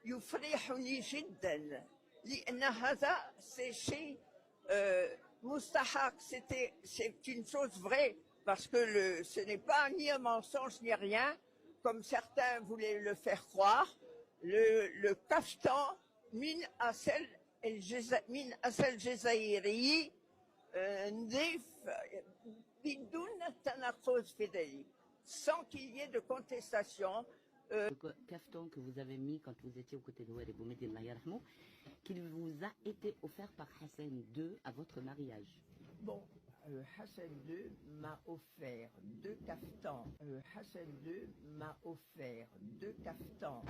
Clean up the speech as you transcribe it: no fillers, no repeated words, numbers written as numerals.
يفرحني جدا لأن هذا c'est شيء مستحق, c'est une chose vraie parce que ce n'est pas ni un mensonge ni rien comme certains voulaient le faire croire. Le kaftan min asal jazairi nif bidun tanaquz fideli, sans qu'il y ait de contestation. Le kaftan que vous avez mis quand vous étiez aux côtés de Wade Boumedi, qu'il vous a été offert par Hassan II à votre mariage. Bon, Hassan II m'a offert 2 kaftans. Hassan II m'a offert 2 kaftans.